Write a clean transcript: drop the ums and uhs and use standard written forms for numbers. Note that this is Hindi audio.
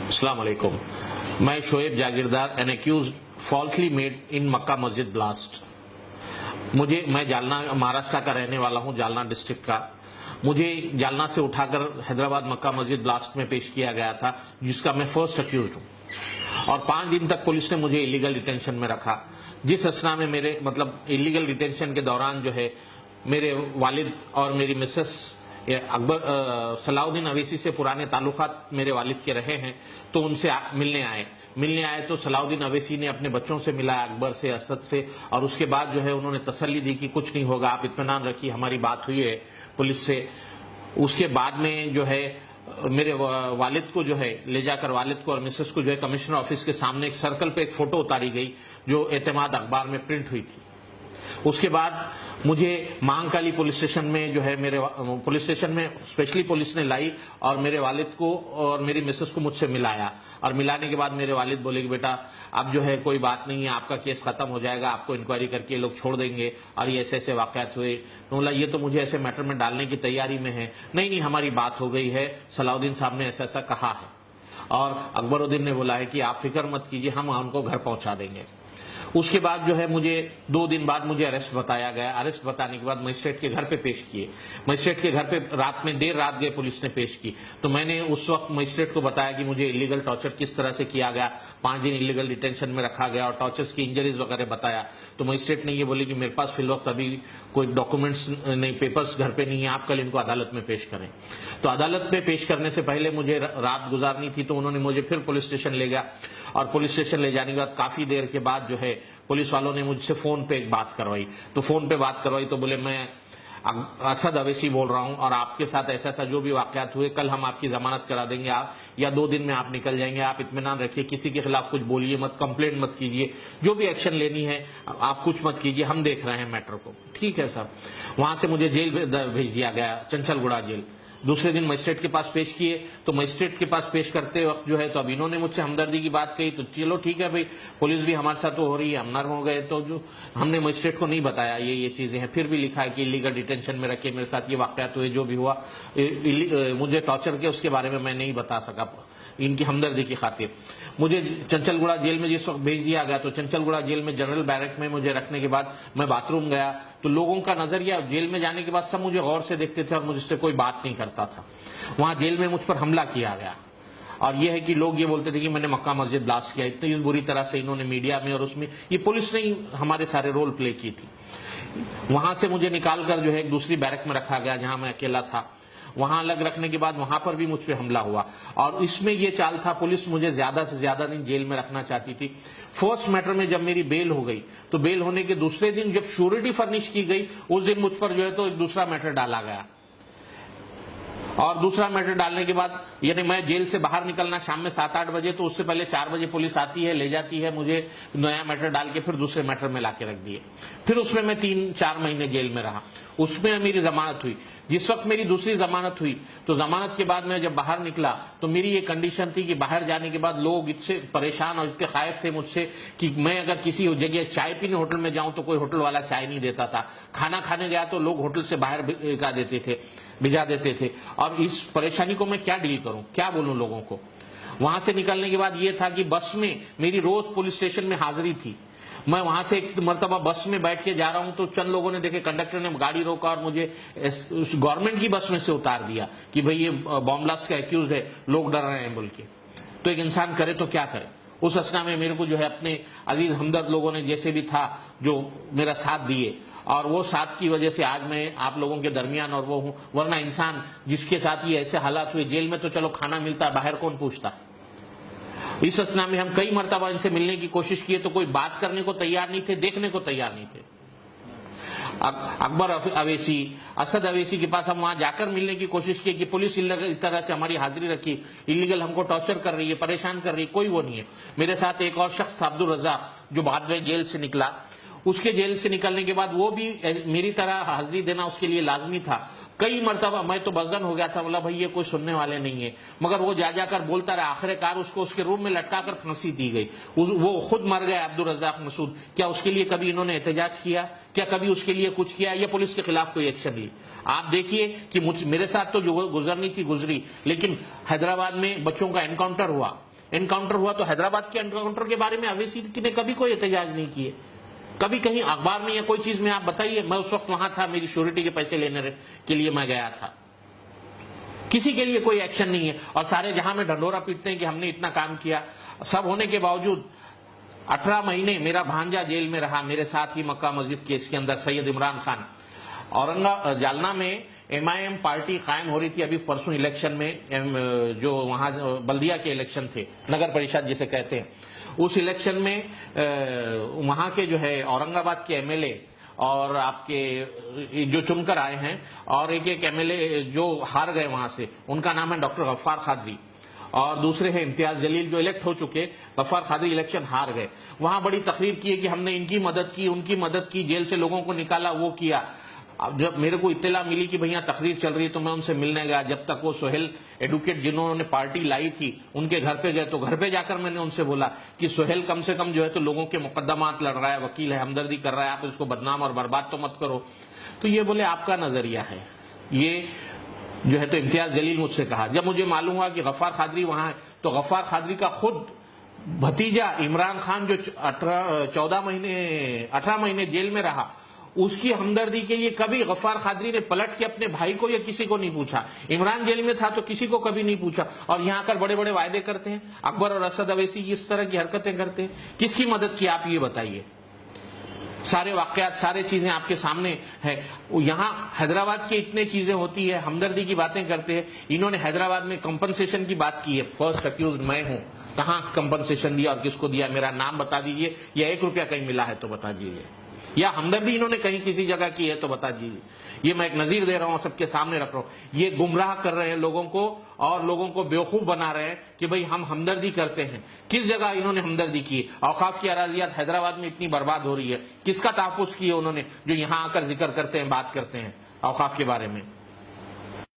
अस्सलाम वालेकुम। मैं Shoaib Jagirdar an accused falsely made in Mecca Masjid blast. मैं जालना महाराष्ट्र का रहने वाला हूं, जालना डिस्ट्रिक्ट का। मुझे जालना से उठाकर हैदराबाद मक्का मस्जिद ब्लास्ट में पेश किया गया था, जिसका मैं फर्स्ट अक्यूज हूं। और 5 दिन तक पुलिस ने मुझे इलीगल डिटेंशन में रखा। जिस असना में मेरे इलीगल डिटेंशन के दौरान जो है मेरे वालिद और मेरी मिसेस सलाउद्दीन अवैसी से पुराने ताल्लुकात मेरे वालिद के रहे हैं, तो उनसे मिलने आए तो सलाउद्दीन अवैसी ने अपने बच्चों से मिला, अकबर से, असद से, और उसके बाद जो है उन्होंने तसल्ली दी कि कुछ नहीं होगा, आप इत्मीनान रखिए, हमारी बात हुई है पुलिस से। उसके बाद में जो है मेरे वालिद को जो है ले जाकर वालिद को और मिसेस को जो है कमिश्नर ऑफिस के सामने एक सर्कल पे एक फोटो उतारी गई जो एतमाद अखबार में प्रिंट हुई थी। उसके बाद मुझे मांगकाली पुलिस स्टेशन में जो है पुलिस स्टेशन में स्पेशली पुलिस ने लाई और मेरे वालिद को और मेरी मिसेस को मुझसे मिलाया। और मिलाने के बाद मेरे वालिद बोले कि बेटा अब जो है कोई बात नहीं है, आपका केस खत्म हो जाएगा, आपको इंक्वायरी करके ये लोग छोड़ देंगे, और ये ऐसे वाकयात हुए। तो बोला ये तो मुझे ऐसे मैटर में डालने की तैयारी में है। नहीं, हमारी बात हो गई है, सलाउद्दीन साहब ने ऐसा कहा है, और अकबरुद्दीन ने बोला है कि आप फिक्र मत कीजिए, हम उनको घर पहुंचा देंगे। उसके बाद जो है मुझे 2 दिन बाद मुझे अरेस्ट बताया गया। अरेस्ट बताने के बाद मजिस्ट्रेट के घर पे पेश किए। मजिस्ट्रेट के घर पे देर रात गए पुलिस ने पेश की। तो मैंने उस वक्त मजिस्ट्रेट को बताया कि मुझे इलीगल टॉर्चर किस तरह से किया गया, 5 दिन इलीगल डिटेंशन में रखा गया और टॉर्चर्स की इंजरीज वगैरह बताया। तो मजिस्ट्रेट ने ये बोली कि मेरे पास फिल वक्त अभी कोई डॉक्यूमेंट्स नहीं, पेपर्स घर पे नहीं है, आप कल इनको अदालत में पेश करें। तो अदालत में पेश करने से पहले मुझे रात गुजारनी थी, तो उन्होंने मुझे फिर पुलिस स्टेशन ले गया। और पुलिस स्टेशन ले जाने के बाद काफी देर के बाद जो है पुलिस वालों ने मुझसे फोन पे एक बात करवाई। तो फोन पे बात करवाई तो बोले मैं असद अवैसी बोल रहा हूं और आपके साथ ऐसा जो भी वाकयात हुए, कल हम आपकी जमानत करा देंगे, आप या 2 दिन में आप निकल जाएंगे, आप इत्मीनान रखिए, किसी के खिलाफ कुछ बोलिए मत, कंप्लेंट मत कीजिए, जो भी एक्शन लेनी है आप कुछ मत कीजिए, हम देख रहे हैं मैटर को। ठीक है सर। वहां से मुझे जेल भेज दिया गया, चंचलगुड़ा जेल। दूसरे दिन मजिस्ट्रेट के पास पेश किए। तो मजिस्ट्रेट के पास पेश करते वक्त जो है तो अब इन्होंने मुझसे हमदर्दी की बात कही। तो चलो ठीक है भाई, पुलिस भी हमारे साथ तो हो रही है, हम नर्म हो गए। तो जो हमने मजिस्ट्रेट को नहीं बताया ये चीजें हैं, फिर भी लिखा है कि इलीगल डिटेंशन में रखे, मेरे साथ ये वाकयात हुए, जो भी हुआ मुझे टॉर्चर के उसके बारे में मैं नहीं बता सका, इनकी हमदर्दी की खातिर। मुझे चंचलगुड़ा जेल में जिस वक्त भेज दिया गया, तो चंचलगुड़ा जेल में जनरल बैरक में मुझे रखने के बाद मैं बाथरूम गया तो लोगों का नजरिया जेल में जाने के बाद सब मुझे गौर से देखते थे और मुझसे कोई बात नहीं करता था। वहां जेल में मुझ पर हमला किया गया और यह है कि लोग ये बोलते थे कि मैंने मक्का मस्जिद ब्लास्ट किया। इतनी बुरी तरह से इन्होंने मीडिया में और उसमें ये पुलिस ने ही हमारे सारे रोल प्ले की थी। वहां से मुझे निकालकर जो है एक दूसरी बैरक में रखा गया जहां मैं अकेला था। वहां अलग रखने के बाद वहां पर भी मुझ पे हमला हुआ और इसमें यह चाल था, पुलिस मुझे ज्यादा से ज्यादा दिन जेल में रखना चाहती थी। फर्स्ट मैटर में जब मेरी बेल हो गई तो बेल होने के दूसरे दिन जब श्योरिटी फर्निश की गई, उस दिन मुझ पर जो है तो एक दूसरा मैटर डाला गया। और दूसरा मैटर डालने के बाद यानी मैं जेल से बाहर निकलना शाम में 7-8 बजे, तो उससे पहले 4 बजे पुलिस आती है, ले जाती है मुझे, नया मैटर डाल के फिर दूसरे मैटर में लाके रख दिए। फिर उसमें मैं 3-4 महीने जेल में रहा। उसमें मेरी जमानत हुई। जिस वक्त मेरी दूसरी जमानत हुई तो जमानत के बाद मैं जब बाहर निकला तो मेरी ये कंडीशन थी कि बाहर जाने के बाद लोग इतने परेशान और इतने खाइफ थे मुझसे कि मैं अगर किसी जगह चाय पीने होटल में जाऊं तो कोई होटल वाला चाय नहीं देता था। खाना खाने गया तो लोग होटल से बाहर भिजा देते थे। और इस परेशानी को मैं क्या डील करूं, क्या बोलूं लोगों को। वहां से निकलने के बाद ये था कि बस में मेरी रोज पुलिस स्टेशन में हाजिरी थी। मैं वहां से एक मरतबा बस में बैठ के जा रहा हूं तो चंद लोगों ने देखे, कंडक्टर ने गाड़ी रोका और मुझे गवर्नमेंट की बस में से उतार दिया कि भाई ये बॉम्ब ब्लास्ट का एक्यूज है, लोग डर रहे हैं बोल के। तो एक इंसान करे तो क्या करे। उस असना में मेरे को जो है अपने अजीज हमदर्द लोगों ने जैसे भी था जो मेरा साथ दिए, और वो साथ की वजह से आज मैं आप लोगों के दरमियान और वो हूं। वरना इंसान जिसके साथ ये ऐसे हालात हुए, जेल में तो चलो खाना मिलता, बाहर कौन पूछता। इस असना में हम कई मरतबा इनसे मिलने की कोशिश किए तो कोई बात करने को तैयार नहीं थे, देखने को तैयार नहीं थे। अकबर अवैसी, असद अवैसी के पास हम वहां जाकर मिलने की कोशिश की कि पुलिस इस तरह से हमारी हाजिरी रखी, इलीगल हमको टॉर्चर कर रही है, परेशान कर रही है, कोई वो नहीं है। मेरे साथ एक और शख्स था अब्दुल रज़ाक, जो बाद में जेल से निकला। उसके जेल से निकलने के बाद वो भी मेरी तरह हाजिरी देना उसके लिए लाजमी था। कई मरतबा मैं तो बजन हो गया था, बोला भाई ये कोई सुनने वाले नहीं है, मगर वो जा जाकर बोलता रहा। आखिरकार उसको उसके रूम में लटका कर फांसी दी गई। वो खुद मर गया अब्दुल रज़ाक मसूद। क्या उसके लिए कभी इन्होंने एहतजाज किया? क्या कभी उसके लिए कुछ किया या पुलिस के खिलाफ कोई एक्शन ली? आप देखिए कि मेरे साथ तो जो गुजरनी थी गुजरी, लेकिन हैदराबाद में बच्चों का एनकाउंटर हुआ, एनकाउंटर हुआ तो हैदराबाद के एनकाउंटर के बारे में अवैसी ने कभी कोई एहतजाज नहीं किए, कभी कहीं अखबार में या कोई चीज में आप बताइए। मैं उस वक्त वहां था, मेरी श्योरिटी के पैसे लेने के लिए मैं गया था, किसी के लिए कोई एक्शन नहीं है। और सारे जहां में ढंढोरा पीटते हैं कि हमने इतना काम किया, सब होने के बावजूद 18 महीने मेरा भांजा जेल में रहा, मेरे साथ ही मक्का मस्जिद केस के अंदर सैयद इमरान खान। जालना में MIM पार्टी कायम हो रही थी, अभी परसों इलेक्शन में जो वहां बल्दिया के इलेक्शन थे, नगर परिषद जिसे कहते हैं, उस इलेक्शन में वहां के जो है औरंगाबाद के MLA और आपके जो चुनकर आए हैं, और एक MLA जो हार गए वहां से, उनका नाम है डॉक्टर गफ्फार खादरी, और दूसरे हैं इम्तियाज जलील जो इलेक्ट हो चुके। गफ्फार खादरी इलेक्शन हार गए। वहां बड़ी तकरीर की है कि हमने इनकी मदद की, उनकी मदद की, जेल से लोगों को निकाला, वो किया। अब जब मेरे को इत्तला मिली कि भैया तकरीर चल रही है तो मैं उनसे मिलने गया। जब तक वो सोहेल एडवोकेट जिन्होंने पार्टी लाई थी उनके घर पे गए, तो घर पे जाकर मैंने उनसे बोला कि सोहेल कम से कम जो है तो लोगों के मुकदमात लड़ रहा है, वकील है, हमदर्दी कर रहा है, आप इसको बदनाम और बर्बाद तो मत करो। तो ये बोले आपका नजरिया है, ये जो है तो इम्तियाज जलील मुझसे कहा। जब मुझे मालूम हुआ कि गफ्फार खादरी वहां है, तो गफ्फार खादरी का खुद भतीजा इमरान खान जो 18 महीने जेल में रहा, उसकी हमदर्दी के लिए कभी गफ्फार खादरी ने पलट के अपने भाई को या किसी को नहीं पूछा। इमरान जेल में था तो किसी को कभी नहीं पूछा, और यहां आकर बड़े बड़े वायदे करते हैं। अकबर और असद अवैसी इस तरह की हरकतें करते हैं, किसकी मदद की आप ये बताइए। सारे वाकयात, सारे चीजें आपके सामने है। यहां हैदराबाद के इतने चीजें होती है, हमदर्दी की बातें करते हैं। इन्होंने हैदराबाद में कंपनसेशन की बात की है, फर्स्ट अक्यूज मैं हूं, कहां कंपनसेशन दिया और किसको दिया, मेरा नाम बता दीजिए, या 1 रुपया कहीं मिला है तो बता दीजिए, या हमदर्दी इन्होंने कहीं किसी जगह की है तो बता दीजिए। ये मैं एक नजीर दे रहा हूं, सबके सामने रख रहा हूं। ये गुमराह कर रहे हैं लोगों को, और लोगों को बेवकूफ बना रहे हैं कि भाई हम हमदर्दी करते हैं। किस जगह इन्होंने हमदर्दी की? औकाफ की अराजियात हैदराबाद में इतनी बर्बाद हो रही है, किसका तहफ्फुज किया उन्होंने, जो यहां आकर जिक्र करते हैं, बात करते हैं औकाफ के बारे में।